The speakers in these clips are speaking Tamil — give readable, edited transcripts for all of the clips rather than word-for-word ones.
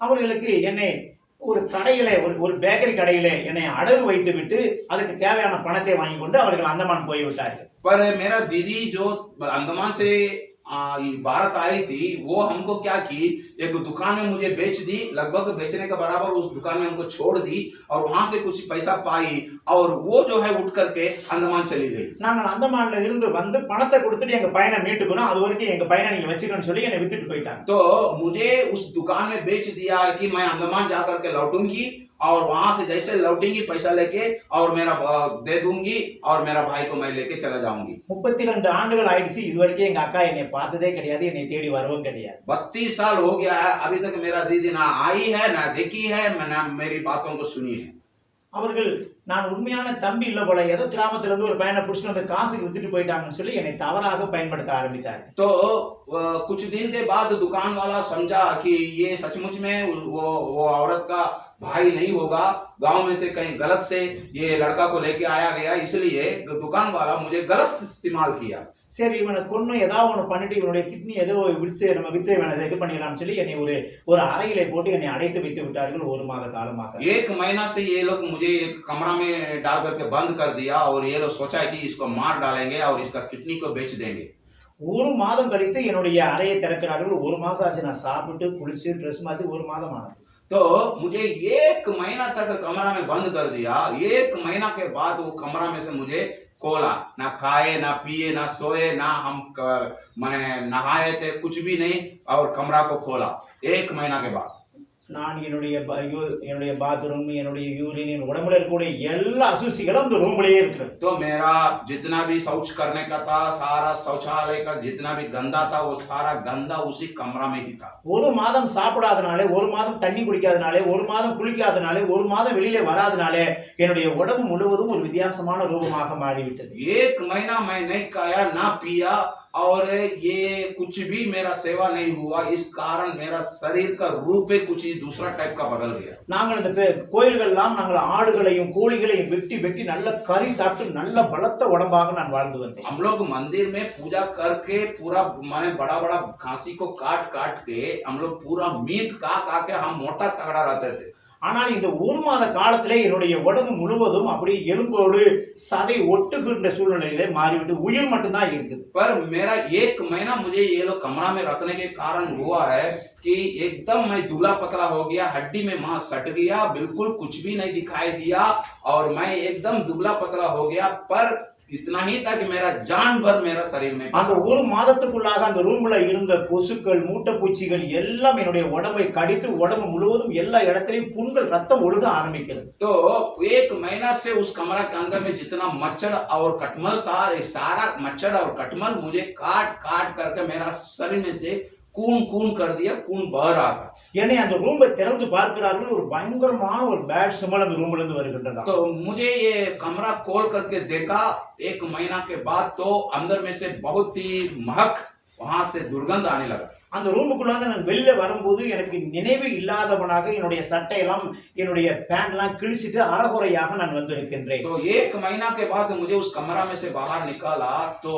அவர்களுக்கு என்னை ஒரு கடையில ஒரு பேக்கரி கடையில என்னை அடகு வைத்து விட்டு அதுக்கு தேவையான பணத்தை வாங்கி கொண்டு அவர்கள் அந்தமான் போய்விட்டார்கள். पर मेरा दीदी जो अंडमान से भारत आई थी, वो हमको क्या की, एक दुकान में मुझे बेच दी, लगभग बेचने के बराबर उस दुकान में हमको छोड़ दी और वहां से कुछ पैसा पाई और वो जो है उठ करके अंडमान चली गई. நாங்கள் அந்தமான்ல இருந்து வந்து பணத்தை கொடுத்துட்டு எங்க பையனை மீட்டுக்கணும், அது வரைக்கும் எங்க பையனை நீங்க வச்சுக்கணும்னு சொல்லி என்னை வித்துட்டு போயிட்டாங்க. तो मुझे उस दुकान में बेच दिया कि मैं अंडमान जाकर के लौटूंगी और वहां से जैसे लौटेंगी पैसा लेके और मेरा दे दूंगी और मेरा भाई को मैं लेके चला जाऊंगी. 32 ஆண்டுகள் ஆயிடுச்சு, இது வரைக்கும் எங்க அக்கா என்னை பார்த்ததே கிடையாது, என்னை தேடி வரவும் கிடையாது. 32 साल हो गया है, अभी तक मेरा दीदी ना आई है, ना देखी है, ना मेरी बातों को सुनी है. அவர்கள் நான் உண்மையான தம்பி இல்ல போல, ஏதோ கிராமத்துல இருந்து ஒரு பையனை புடிச்சுட்டு வந்து காசுக்கு வித்துட்டு போயிட்டாங்கன்னு சொல்லி என்னை தவறாக பயன்படுத்த ஆரம்பிச்சாங்க. तो कुछ दिन के बाद दुकान वाला समझा कि ये सचमुच में वो औरत का भाई नहीं होगा, गांव में से कहीं गलत से ये लड़का को लेके आया गया, इसलिए दुकान वाला मुझे गलत इस्तेमाल किया. சரி, இவனை கொன்னு ஏதாவது ஒன்று பண்ணிட்டு இவனுடைய கிட்னி ஏதோ வித்து இவனை இது பண்ணிடலாம்னு சொல்லி என்னை ஒரு அறையிலே போட்டு என்னை அடைத்து வைத்து விட்டார்கள் 1 மாத காலமாக. 1 महीना से ये लोग मुझे एक कमरा में डाल करके बंद कर दिया और ये लोग सोचा कि इसको मार डालेंगे और इसका किडनी को बेच देंगे. 1 மாதம் கழித்து என்னுடைய அறையை திறக்கிறார்கள். 1 மாசம் ஆச்சு நான் சாப்பிட்டு குளிச்சு ட்ரெஸ் மாத்தி 1 மாதம் ஆனது. तो मुझे 1 महीना तक कमरा में बंद कर दिया. 1 महीना के बाद वो कमरा में से मुझे खोला, ना खाए ना पिए ना सोए ना हम मैंने नहाए थे, कुछ भी नहीं, और कमरा को खोला 1 महीना के बाद. நான் என்னுடைய பாத்ரூம், என்னுடைய யூரின், உடம்புல இருக்கக்கூடிய எல்லா அசுசிகளும் அந்த ரூம்லயே இருக்கு. तो मेरा जितना भी शौच करने का था, सारा शौचालय का जितना भी गंदा था, वो सारा गंदा उसी कमरा में ही था. 1 மாதம் சாப்பிடாதனாலே, 1 மாதம் தண்ணி குடிக்காதனாலே, 1 மாதம் குளிக்காதனாலே, 1 மாதம் வெளியில வராதனாலே என்னுடைய உடம்பு முழுவதும் ஒரு வித்தியாசமான ரூபமாக மாறிவிட்டது. 1 महीना मैं नहीं खाया ना पिया और ये कुछ भी मेरा सेवा नहीं हुआ, इस कारण मेरा शरीर का रूप ही कुछ ही दूसरा टाइप का बदल गया. நாங்கள் இந்த கோயில்கள்லாம் நாங்கள் ஆடுகளையும் கோழிகளையும் வெட்டி நல்ல கறி சாப்பிட்டு நல்ல பலத்த உடம்பாக நான் வாழ்ந்து வந்தேன். हम लोग मंदिर में पूजा करके पूरा माने बड़ा बड़ा खांसी को काट काट के हम लोग पूरा मीट खा के हम मोटा तगड़ा रहते थे. ஆனால் இந்த 1 மாத காலத்திலே என்னுடைய உடம்பு முழுவதும் அப்படியே எலும்போடு சதை ஒட்டுகின்ற சூழ்நிலையிலே மாறிவிட்டு உயிர் மட்டும்தான் இருக்குது. पर मेरा 1 महीना मुझे ये लोग कमरा में रखने के कारण हुआ है कि एकदम मैं दूल्हा पतला हो गया, हड्डी में मांस सट गया, बिल्कुल कुछ भी नहीं दिखाई दिया और मैं एकदम दुबला पतला हो गया. पर इतना ही था कि मेरा जान भर मेरा शरीर में. அந்த 1 மாதத்துக்குள்ளாக அந்த ரூம்ல இருந்த கொசுக்கள், மூட்டைப்பூச்சிகள் எல்லாம் என்னுடைய உடம்பை கடித்து உடம்பு முழுவதும் எல்லா இடத்திலும் புண்கள், ரத்தம் ஒழுக ஆரம்பிக்கிறது. तो 1 महीना से उस कमरा के अंदर में जितना मच्छर और कटमल था, ये सारा मच्छर और कटमल मुझे काट काट करके मेरा शरीर में से खून कर दिया, खून बह रहा था. என்னை அந்த ரூமை திறந்து பார்க்கிறார்கள், ஒரு பயங்கரமான ஒரு பேட் ஸ்மெல் அந்த ரூம்ல இருந்து வருகின்றதா. तो मुझे ये कमरा खोल करके देखा 1 महीना के बाद, तो अंदर में से बहुत ही महक, वहां से दुर्गंध आने लगा. அந்த ரூமுக்குள்ளாக நான் வெளியில வரும்போது எனக்கு நினைவு இல்லாதவனாக என்னுடைய சட்டையெல்லாம் என்னுடைய பேண்ட்லாம் கிழிச்சிட்டு அறகுறையாக நான் வந்திருக்கின்றேன். तो 1 महीना के बाद मुझे उस कमरा में से बाहर निकाला तो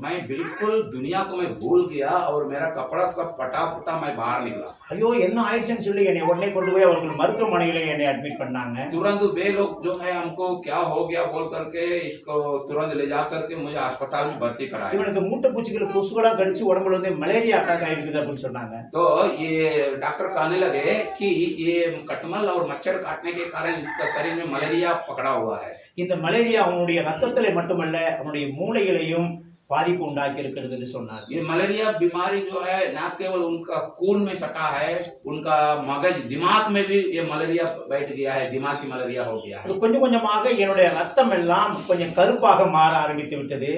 मैं बिल्कुल दुनिया को मैं भूल गया और मेरा कपड़ा सब फटा फटा मैं बाहर निकला. ஐயோ என்ன ஆயிடுச்சுன்னு சொல்லி என்னை உடனே கொண்டு போய் அவர்கள் மருத்துவமனையில என்னை அட்மிட் பண்ணாங்க. तुरंत वे लोग जो है हमको क्या हो गया बोल करके इसको तुरंत ले जा करके मुझे अस्पताल में भर्ती कराया. இவனுக்கு மூட்டைப்பூச்சிகள் கொசுகளா கடிச்சு உடம்புல வந்து மலேரியா அட்டாக் ஆயிடுது அப்படின்னு சொன்னாங்க. तो ये डॉक्टर कहने लगे कि ये कटमल और मच्छर काटने के कारण इसका शरीर में मलेरिया पकड़ा हुआ है. இந்த மலேரியா அவனுடைய ரத்தத்திலே மட்டுமல்ல அவனுடைய மூளையிலையும் பாதிப்பு உண்டாக்கி இருக்கிறது என்று சொன்னார். ये मलेरिया बीमारी जो है ना केवल उनका खून में सटा है, उनका मगज दिमाग में भी ये मलेरिया बैठ गया है, दिमागी मलेरिया हो गया है. கொஞ்சம் கொஞ்சமாக என்னுடைய ரத்தம் எல்லாம் கொஞ்சம் கருப்பாக மாற ஆரம்பித்து விட்டது.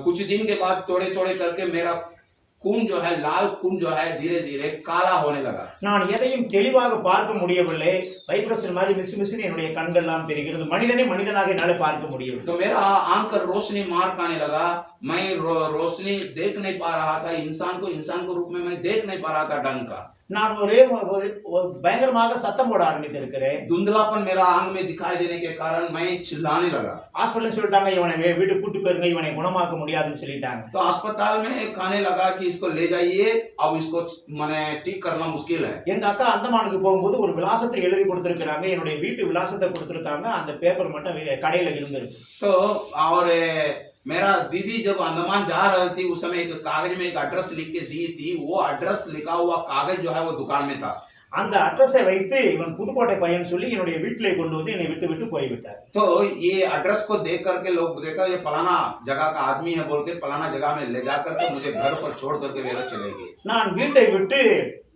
कुछ दिन के बाद थोड़े थोड़े करके मेरा खून जो है, लाल खून जो है धीरे धीरे काला होने लगा. நான் எதையும் தெளிவாக பார்க்க முடியவில்லை. வைப்ரேஷன் மாதிரி மிஸ் என்னுடைய கண்கள் எல்லாம் தெரிகிறது. மனிதனை மனிதனாக என்னால பார்க்க முடியவில்லை. तो मेरा आंख का रोशनी मार खाने लगा. मैं रोशनी देख नहीं पा रहा था, इंसान को रूप में मैं देख नहीं पा रहा था ढंग का. நான் பயங்கரமாக சத்தம் போட ஆரம்பித்திருக்கிறேன். धुंधलापन मेरा आंख में दिखाई देने के कारण मैं चिल्लाने लगा. ஹாஸ்பிட்டல் சொல்லிட்டாங்க, இவனை வீட்டுக்கு கூட்டு போயிருங்க, இவனை குணமாக்க முடியாதுன்னு சொல்லிட்டாங்க. तो अस्पताल में कहने लगा कि इसको ले जाइए, अब इसको माने ठीक करना मुश्किल है. எங்க அக்கா அந்தமானுக்கு போகும்போது ஒரு விலாசத்தை எழுதி கொடுத்திருக்காங்க, என்னுடைய வீட்டு விலாசத்தை கொடுத்திருக்காங்க. அந்த பேப்பர் மட்டும் கடையில இருந்திருக்கு. तो और मेरा दीदी जब अंडमान जा रही थी उस समय एक कागज में एक एड्रेस लिख के दी थी. वो एड्रेस लिखा हुआ कागज जो है वो दुकान में था. அந்த அட்ரஸை வைத்து இவன் புதுக்கோட்டை பையன் சொல்லி என்னுடைய வீட்டிலே கொண்டு வந்து என்னை விட்டு போய்விட்டார். तो ये एड्रेस को देख करके लोग देखा ये फलाना जगह का आदमी है बोल के फलाना जगह में ले जा करके मुझे घर पर छोड़ करके वे लोग चले गए. நான் வீட்டை விட்டு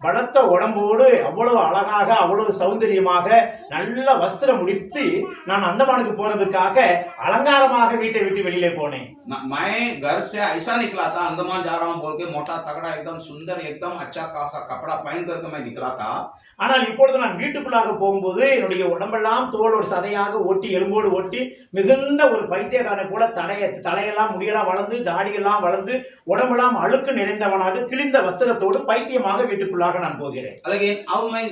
பலத்த உடம்போடு அவ்வளவு அழகாக அவ்வளவு சௌந்தரியமாக நல்ல வஸ்திரம் முடித்து நான் அந்தமானுக்கு போறதுக்காக அலங்காரமாக வீட்டை விட்டு வெளியிலே போனேன். मैं घर से ऐसा निकला था अंडमान जा रहा हूँ बोल के मोटा तगड़ा एकदम सुंदर एकदम अच्छा खासा कपड़ा पहन करके मैं निकला था. ஆனால் இப்பொழுது நான் வீட்டுக்குள்ளாக போகும்போது என்னுடைய உடம்பெல்லாம் தோலோடு சதையாக ஒட்டி எலும்போடு ஒட்டி மிகுந்த ஒரு பைத்தியக்காரனை போல தலையெல்லாம் முடியெல்லாம் வளர்ந்து தாடியெல்லாம் வளர்ந்து உடம்பெல்லாம் அழுக்கு நிறைந்தவனாக கிழிந்த வஸ்திரத்தோடு பைத்தியமாக வீட்டுக்குள்ளாக நான் போகிறேன். लेकिन अब मैं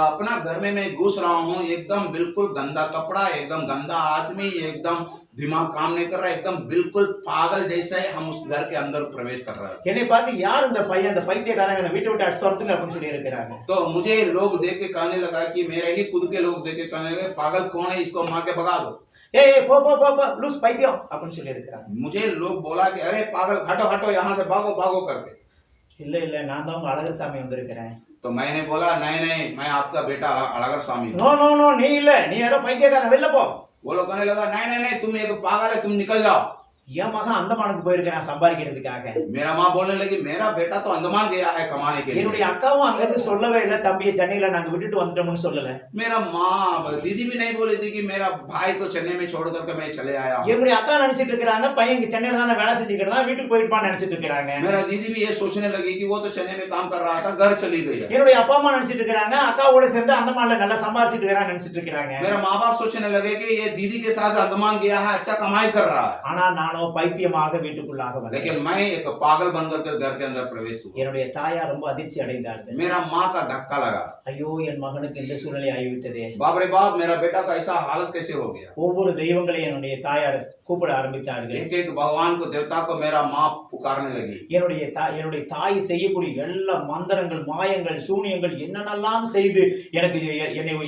अपना घर में मैं घुस रहा हूँ एकदम बिल्कुल गंदा कपड़ा एकदम गंदा आदमी एकदम दिमाग काम नहीं कर रहा एकदम बिल्कुल पागल जैसा है हम उस घर के अंदर प्रवेश कर रहे हैं. என்னை பார்த்து யார் இந்த பையன் இந்த பைத்தியக்காரன் வீட்டை விட்டு அடிச்சு துரத்துங்க அப்படின்னு சொல்லி இருக்கிறாங்க. तो मुझे लोग देख के कहने लगा कि मेरे ही खुद के लोग देख के कहने लगे पागल कौन है इसको मार के भगा दो. ஏய் போ போ போ போ லூஸ் பைத்தியம் அப்படின்னு சொல்லி இருக்கிறாங்க. मुझे लोग बोला कि अरे पागल हटो हटो यहाँ से भागो भागो करके. இல்ல இல்ல நான் தான் உங்க அழகர் சாமி வந்திருக்கிறேன். तो मैंने बोला नहीं नहीं मैं आपका बेटा अड़गर स्वामी. नो नो नो நீ இல்ல, நீ யாரோ பைத்தியக்காரன், வெளில போ. वो लोग कहने लगा नहीं नहीं नहीं तुम एक पागल है तुम निकल जाओ. என் மகன் அந்தமானுக்கு போயிருக்கான் சம்பாதிக்கிறதுக்காக. मेरा माँ बोलने लगी मेरा बेटा तो अंडमान गया है कमाने के लिए. என்னுடைய அக்காவும் அங்கிருந்து சொல்லவே இல்ல, தம்பியை சென்னையில நாங்க விட்டுட்டு வந்துட்டோம்னு சொல்லல. मेरा माँ दीदी भी नहीं बोली थी कि मेरा भाई को चेन्नई में छोड़ करके मैं चले आया हूँ. என்னுடைய அக்கா நினைச்சிட்டு இருக்காங்க பையன் இங்க சென்னையில தானே வேலை செஞ்சுக்கிட்டு தான் வீட்டுக்கு போயிருப்பான்னு நினைச்சிட்டு இருக்காங்க. मेरा दीदी भी ये सोचने लगी कि वो तो चेन्नई में काम कर रहा था घर चली गई है. என்னுடைய அப்பா அம்மா நினைச்சிட்டு இருக்காங்க அக்காவோட சேர்ந்து அந்தமான்ல நல்லா சம்பாதிச்சிட்டு இருக்கான்னு நினைச்சிட்டு இருக்காங்க. मेरा माँ बाप सोचने लगे कि ये दीदी के साथ अंडमान गया है अच्छा कमाई कर रहा है. ஆனா நானோ பைத்தியமாக வீட்டுக்குள்ளாக வந்தேன். लेकिन मैं एक पागल बनकर के घर के अंदर प्रवेश हुआ. என்னுடைய தாயார் ரொம்ப அதிர்ச்சி அடைந்தார்கள். मेरा माँ का धक्का लगा. ஐயோ என் மகனுக்கு இந்த சூழ்நிலை ஆகிவிட்டதே. बाप रे बाप मेरा बेटा का ऐसा हालत कैसे हो गया. ஒவ்வொரு தெய்வங்களையும் என்னுடைய தாயார் கூப்பிட ஆரம்பித்தார்கள். एक एक भगवान को देवता को मेरा माँ पुकारने लगी. என்னுடைய தாய் செய்யக்கூடிய எல்லா மந்திரங்கள் மாயங்கள் சூனியங்கள் என்னென்னலாம் செய்து எனக்கு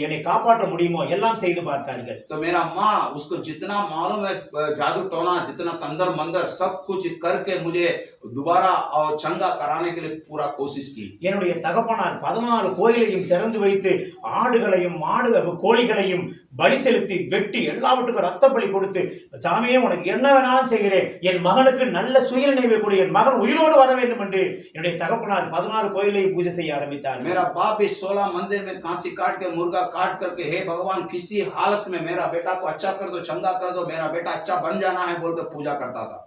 என்னை காப்பாற்ற முடியுமோ எல்லாம் செய்து பார்த்தார்கள். तो मेरा माँ उसको जितना मालूम है जादू टोना जितना तंदर मंदर सब कुछ करके मुझे दोबारा और चंगा कराने के लिए पूरा कोशिश की. என்னுடைய தகப்பனார் 14 கோயிலையும் திறந்து வைத்து ஆடுகளையும் கோழிகளையும் பலி செலுத்தி வெட்டி எல்லாவற்றுக்கும் ரத்த பலி கொடுத்து சாமியே உனக்கு என்ன வேணாலும் செய்கிறேன், என் மகனுக்கு நல்ல சுயநினைவை கொடு, என் மகன் உயிரோடு வர வேண்டும் என்று என்னுடைய தகப்பனார் 14 கோயிலையும் பூஜை செய்ய ஆரம்பித்தார். मेरा बाप भी 16 मंदिर में कांसी काट के मुर्गा काट करके हे भगवान किसी हालत में मेरा बेटा को अच्छा कर दो चंगा कर दो मेरा बेटा अच्छा बन जाना है बोलकर पूजा करता था.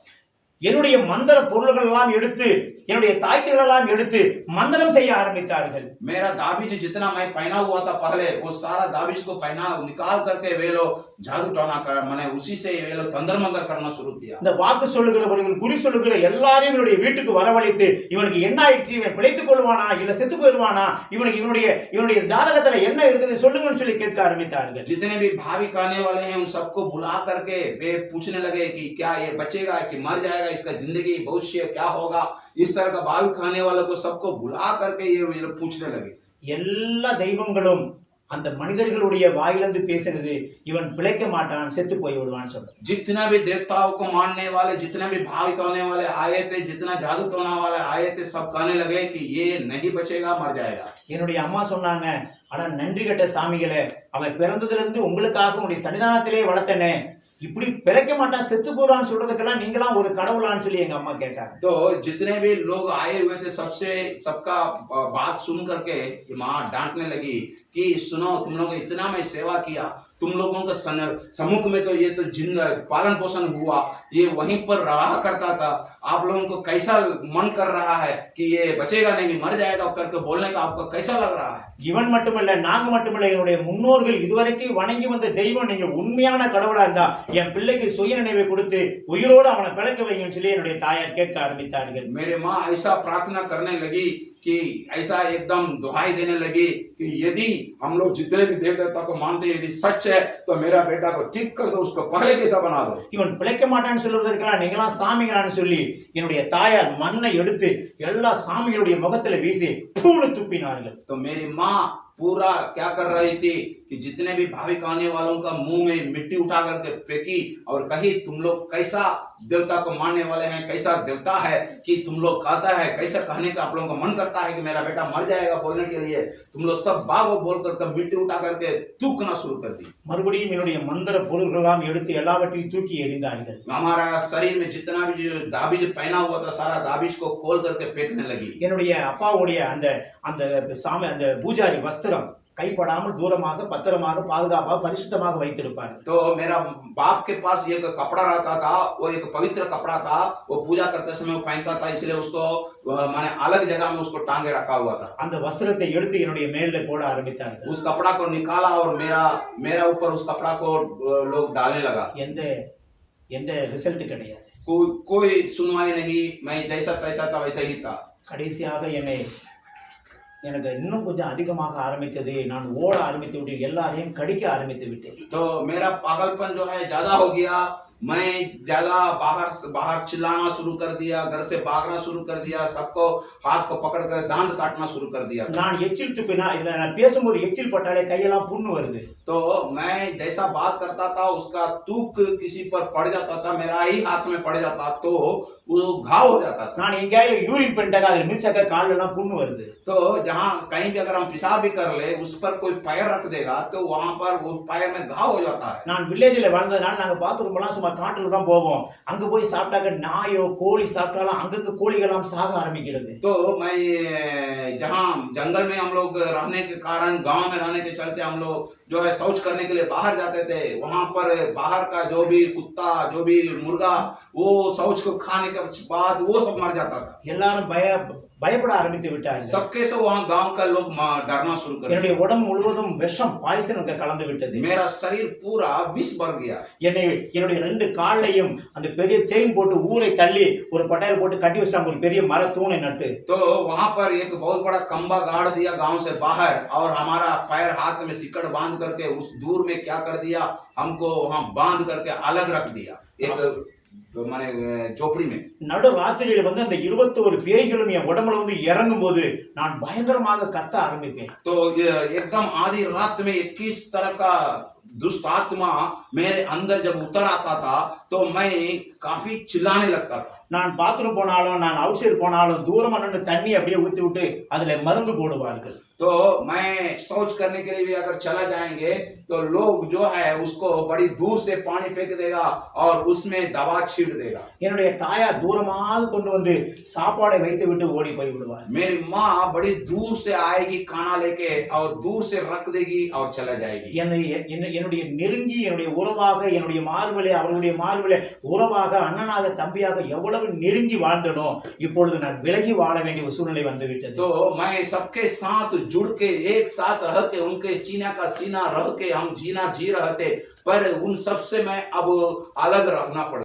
என்னுடைய மந்திர பொருள்கள் எல்லாம் எடுத்து என்னுடைய தாய்த்திகள் எல்லாம் எடுத்து மந்திரம் செய்ய ஆரம்பித்தார்கள். मेरा दाबीज जितना मैं पहना हुआ था पहले वो सारा दाबीज को पहना निकाल करके वे लोग जादू टोना कर मैंने उसी से वे लोग तंदर मंदर करना शुरू किया. இந்த வாக்கு சொல்லுகிறவர்கள் குறி சொல்லுகிற எல்லாரையும் என்னுடைய வீட்டுக்கு வரவழைத்து இவனுக்கு என்ன ஆயிடுச்சு, இவன் பிழைத்துக் கொள்வானா இல்ல செத்து போயிடுவானா, இவனுடைய ஜாதகத்துல என்ன இருக்குது சொல்லுங்கன்னு சொல்லி கேட்க ஆரம்பித்தார்கள். जितने भी भावी कहने वाले हैं उन सबको बुला करके वे पूछने लगे कि क्या ये बचेगा कि मर जाएगा, इसका जिंदगी भविष्य क्या होगा, इस तरह का भावी कहने वालों को सबको बुला करके ये पूछने लगे. எல்லா தெய்வங்களும் அந்த மனிதர்களுடைய வாயிலிருந்து பேசினது இவன் பிழைக்க மாட்டான் செத்து போய் விடுவான்னு சொல்றாங்க. जितना भी देवताओं को मानने वाले जितने भी भावी कहने वाले आए थे जितना जादू टोना वाले आए थे सब कहने लगे कि ये नहीं बचेगा मर जाएगा. என்னுடைய அம்மா சொன்னாங்க, ஆனா நன்றி கெட்ட சாமிகளே, அவன் பிறந்ததுல இருந்து உங்களுக்காக உங்களுடைய சன்னிதானத்திலே வளர்த்தனே, இப்படி பிழைக்க மாட்டான் செத்து போறான்னு சொல்றதுக்கெல்லாம் நீங்களாம் ஒரு கடவுளான்னு சொல்லி எங்க அம்மா கேட்டாங்க. तो जितने भी लोग आए हुए थे सबका बात सुन करके माँ डांटने लगी कि सुनो तुम लोगों इतना मैं सेवा किया तुम लोगों के सम्मुख में तो ये तो जिन पालन पोषण हुआ ये वहीं पर रहा करता था, आप लोगों को कैसा मन कर रहा है कि ये बचेगा नहीं मर जाएगा करके बोलने का आपको कैसा लग रहा है. இவன் மட்டுமல்ல நாங்க மட்டுமல்ல என்னுடைய முன்னோர்கள் இதுவரைக்கும் வணங்கி வந்த தெய்வம் நீங்க உண்மையான கடவுளா இருந்தா என் பிள்ளைக்கு சுய நினைவை கொடுத்து உயிரோடு அவனை பிழைக்க வைங்கன்னு சொல்லி என்னுடைய தாயார் கேட்க ஆரம்பித்தார்கள். मेरे माँ ऐसा प्रार्थना करने लगी कि ऐसा एकदम दुहाई देने लगी कि यदि हम लोग जितने भी देव देवता को मानते हैं, यदि सच है तो मेरा बेटा को ठीक कर दो, उसको पहले कैसा बना दो। இவன் பிழைக்க மாட்டான்னு சொல்றதுக்கெல்லாம் நீங்களாம் சாமிகளான்னு சொல்லி என்னுடைய தாயார் மண்ணை எடுத்து எல்லா சாமிகளுடைய முகத்துல வீசி பூணு துப்பினார்கள். तो मेरी माँ पूरा क्या कर रही थी कि जितने भी भाविक आने वालों का मुंह में मिट्टी उठा करके फेंकी और कही तुम लोग कैसा देवता को मानने वाले हैं, कैसा देवता है कि तुम लोग खाता है, कैसा कहने का आप लोगों का मन करता है कि मेरा बेटा मर जाएगा बोलने के लिए तुम लोग सब बाग बोल करके मिट्टी उठा करके थूकना शुरू कर दी। மறுபடியும் என்னுடைய மந்திர பொருள்களெல்லாம் எடுத்து எல்லாவற்றையும் தூக்கி எறிந்தார்கள். हमारा शरीर में जितना भी जो दाबीज पहना हुआ था सारा दाबीज को खोल करके फेंकने लगी। என்னுடைய அப்பாவுடைய அந்த அந்த சாமி அந்த பூஜாரி வஸ்திரம் கைப்படாமல் தூரமாக பத்திரமாக பாதுகாப்பாக பரிசுத்தமாக வைத்திருப்பார்கள். तो मेरा बाप के पास एक कपड़ा रहता था, वो एक पवित्र कपड़ा था, वो पूजा करते समय वो पहनता था, इसलिए उसको माने अलग जगह में उसको टांगे रखा हुआ था। அந்த वस्त्रத்தை எடுத்து என்னுடைய மேலே போட ஆரம்பித்தார்கள். उस कपड़ा को निकाला और मेरा ऊपर उस कपड़ा को लोग डालने लगा। எந்த எந்த ரிசல்ட் கிடையாது. कोई सुनवाई नहीं, मैं जैसा तैसा था वैसा ही था। கடைசியாக எனக்கு இன்னும் கொஞ்சம் அதிகமாக ஆரம்பித்தது. நான் ஓட ஆரம்பித்து விட்டு எல்லாரையும் கடிக்க ஆரம்பித்து விட்டேன். तो मेरा पागलपन जो है ज्यादा हो गया, मैं ज्यादा बाहर चिल्लाना शुरू कर दिया, घर से भागना शुरू कर दिया, सबको हाथ को पकड़ कर दांत काटना शुरू कर दिया। நான் எச்சில் துப்பினா இதுல நான் பேசும்போது எச்சில் பட்டாலே கையெல்லாம் புண்ணு வருது. तो मैं जैसा बात करता था उसका तूक किसी पर पड़ जाता था, मेरा ही हाथ में पड़ जाता तो वो घाव हो जाता था। நான் எங்கேயாவது யூரின் பண்ணிட்டா அதுல மிதிச்சாக்க கால்ல எல்லாம் புண்ணு வருது. तो जहाँ कहीं भी अगर हम पेशाब भी कर ले उस पर कोई पैर रख देगा तो वहां पर वो पैर में घाव हो जाता है। நான் வில்லேஜ்ல வாழ்ந்ததனால நாங்க பாத்ரூம் எல்லாம் சும்மா காட்டுல தான் போவோம். அங்க போய் சாப்பிட்டாக்க நாயோ கோழி சாப்பிட்டாலும் அங்கங்க கோழிகள்லாம் சாக ஆரம்பிக்கிறது. तो मैं जहाँ जंगल में हम लोग रहने के कारण, गांव में रहने के चलते हम लोग जो है शौच करने के लिए बाहर जाते थे, वहां पर बाहर का जो भी कुत्ता जो भी मुर्गा वो शौच को खाने के बाद वो सब मर जाता था। எல்லாரும் பயப்பட ஆரம்பித்து விட்டார்கள். सबके सब वहाँ गांव का लोग डरना शुरू कर என்னுடைய உடம்பு முழுவதும் விஷம் பாய்சன் கலந்து விட்டது. मेरा शरीर पूरा विष भर गया। என்னுடைய ரெண்டு காலையும் அந்த பெரிய செயின் போட்டு ஊரை தள்ளி ஒரு பட்டையில் போட்டு கட்டி வச்சிட்டாங்க, ஒரு பெரிய மர தூணை நட்டு. तो वहां पर एक बहुत बड़ा खंबा गाड़ दिया गांव से बाहर और हमारा पैर हाथ में सिकड़ बांध करके उस दूर में क्या कर दिया, हमको वहां बांध करके अलग रख दिया एक माने झोपड़ी में। நடு ராத்திரியில வந்து அந்த 21 பேய்களும் என் உடம்புல வந்து இறங்கும் போது நான் பயங்கரமாக கத்த ஆரம்பிப்பேன். तो एकदम आधी रात में 21 तरह का दुष्ट आत्मा मेरे अंदर जब उतर आता था तो मैं काफी चिल्लाने लगता था। நான் பாத்ரூம் போனாலும் நான் அவுட் சைடு போனாலும் தூரமா நின்று தண்ணி அப்படியே ஊத்தி விட்டு அதுல மருந்து போடுவார்கள். तो मैं शौच करने के लिए भी अगर चला जाएंगे तो लोग जो है उसको बड़ी दूर से पानी फेंक देगा और उसमें दवा छीट देगा। என்னுடைய தாயார் தூரமாக கொண்டு வந்து சாப்பாடை வைத்து விட்டு ஓடி போய் விடுவார். मेरी माँ बड़ी दूर से आएगी खाना लेके और दूर से रख देगी और चला जाएगी। என்னுடைய நெருங்கி என்னுடைய உறவாக என்னுடைய மார்பிலே அவளுடைய மார்பிலே உறவாக அண்ணனாக தம்பியாக எவ்வளவு நெருங்கி வாழ்ந்தனோ இப்பொழுது நான் விலகி வாழ வேண்டிய ஒரு சூழ்நிலை வந்து விட்டது. तो मैं सबके साथ जुड़ के एक साथ रह के उनके सीना का सीना रह के हम जीना जी रहे थे, पर उन सब से मैं अब अलग रहना पड़ा।